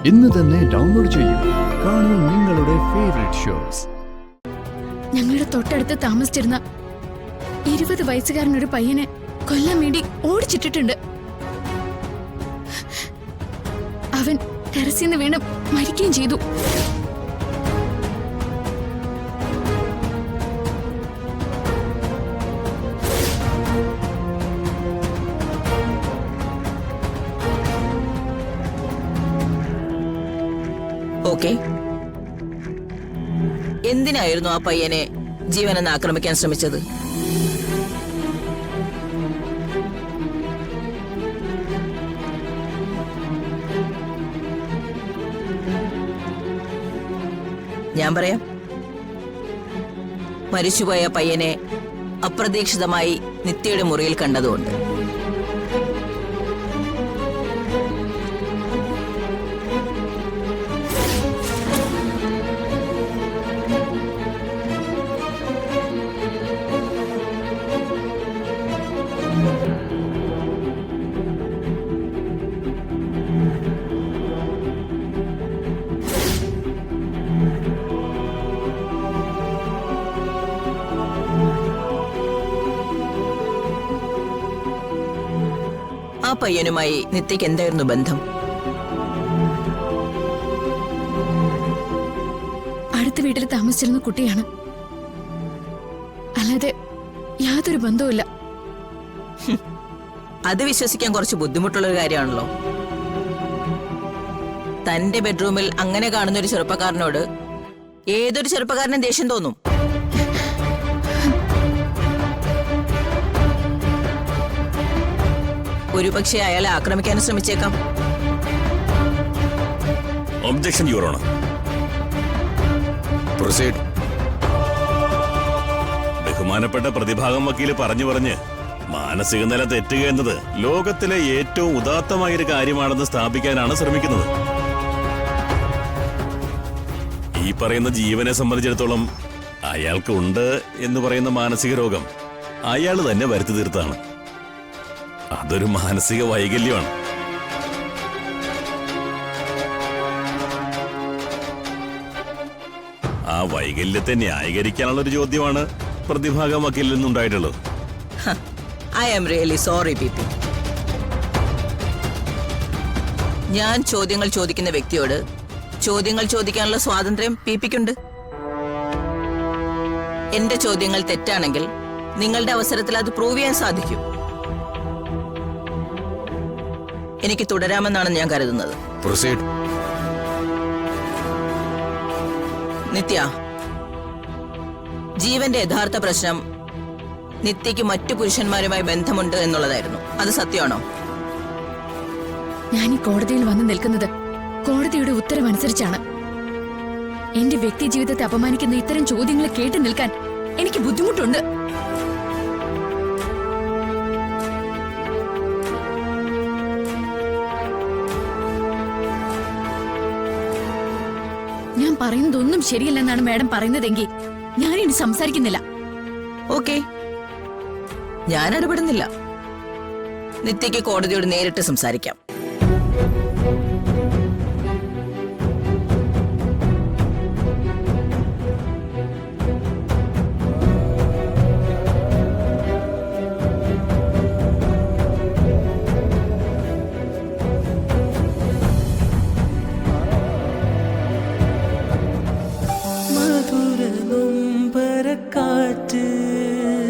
ഇന്ന് തന്നെ ഡൗൺലോഡ് ചെയ്യൂ. കാണൂ നിങ്ങളുടെ ഫേവറേറ്റ് ഷോസ്. ഞങ്ങളുടെ തൊട്ടടുത്ത് താമസിച്ചിരുന്ന 20 വയസ്സുകാരനൊരു പയ്യനെ കൊല്ലാൻ വേണ്ടി ഓടിച്ചിട്ടിട്ടുണ്ട്. അവൻ ടെറസിൽ നിന്ന് വീണ് മരിക്കുകയും ചെയ്തു. ഓക്കെ, എന്തിനായിരുന്നു ആ പയ്യനെ ജീവനെന്ന് ആക്രമിക്കാൻ ശ്രമിച്ചത്? ഞാൻ പറയാം. മരിച്ചുപോയ പയ്യനെ അപ്രതീക്ഷിതമായി നിത്യയുടെ മുറിയിൽ കണ്ടതുകൊണ്ട്. ആ പയ്യനുമായി നിത്യയ്ക്ക് എന്തായിരുന്നു ബന്ധം? അടുത്ത വീട്ടിൽ താമസിച്ചിരുന്ന കുട്ടിയാണ്, അല്ലാതെ യാതൊരു ബന്ധവുമില്ല. അത് വിശ്വസിക്കാൻ കുറച്ച് ബുദ്ധിമുട്ടുള്ളൊരു കാര്യമാണല്ലോ. തന്റെ ബെഡ്റൂമിൽ അങ്ങനെ കാണുന്ന ഒരു ചെറുപ്പക്കാരനോട് ഏതൊരു ചെറുപ്പക്കാരനും ദേഷ്യം തോന്നും. ഒരുപക്ഷെ അയാളെ ആക്രമിക്കാൻ ശ്രമിച്ചേക്കാം. Objection your honour. പ്രൊസീഡ്. ബഹുമാനപ്പെട്ട പ്രതിഭാഗം വക്കീല് പറഞ്ഞു പറഞ്ഞ് മാനസിക നില തെറ്റുക എന്നത് ലോകത്തിലെ ഏറ്റവും ഉദാത്തമായൊരു കാര്യമാണെന്ന് സ്ഥാപിക്കാനാണ് ശ്രമിക്കുന്നത്. ഈ പറയുന്ന ജീവനെ സംബന്ധിച്ചിടത്തോളം അയാൾക്ക് ഉണ്ട് എന്ന് പറയുന്ന മാനസിക രോഗം അയാൾ തന്നെ വരുത്തി തീർത്താണ്. അതൊരു മാനസിക വൈകല്യമാണ്. ആ വൈകല്യത്തെ ന്യായീകരിക്കാനുള്ള ഒരു ചോദ്യമാണ് പ്രതിഭാഗം വക്കീലിൽ നിന്നുണ്ടായിട്ടുള്ളത്. I am really sorry people. ഞാൻ ചോദ്യങ്ങൾ ചോദിക്കുന്ന വ്യക്തിയോട് ചോദ്യങ്ങൾ ചോദിക്കാനുള്ള സ്വാതന്ത്ര്യം പീപ്പിക്കുണ്ട്. എന്റെ ചോദ്യങ്ങൾ തെറ്റാണെങ്കിൽ നിങ്ങളുടെ അവസരത്തിൽ അത് പ്രൂവ് ചെയ്യാൻ സാധിക്കും. എനിക്ക് തുടരാമെന്നാണ് ഞാൻ കരുതുന്നത്. പ്രൊസീഡ്. നിത്യ, ജീവന്റെ യഥാർത്ഥ പ്രശ്നം നിത്യയ്ക്ക് മറ്റു പുരുഷന്മാരുമായി ബന്ധമുണ്ട് എന്നുള്ളതായിരുന്നു. അത് സത്യമാണോ? ഞാൻ ഈ കോടതിയിൽ വന്ന് നിൽക്കുന്നത് കോടതിയുടെ ഉത്തരവനുസരിച്ചാണ്. എന്റെ വ്യക്തി ജീവിതത്തെ അപമാനിക്കുന്ന ഇത്തരം ചോദ്യങ്ങൾ കേട്ടു നിൽക്കാൻ എനിക്ക് ബുദ്ധിമുട്ടുണ്ട്. ഞാൻ പറയുന്നതൊന്നും ശരിയല്ലെന്നാണ് മാഡം പറയുന്നതെങ്കിൽ ഞാനിനി സംസാരിക്കുന്നില്ല. ഓക്കെ, ഞാൻ ഇടപെടുന്നില്ല. നിത്യയ്ക്ക് കോടതിയോട് നേരിട്ട് സംസാരിക്കാം.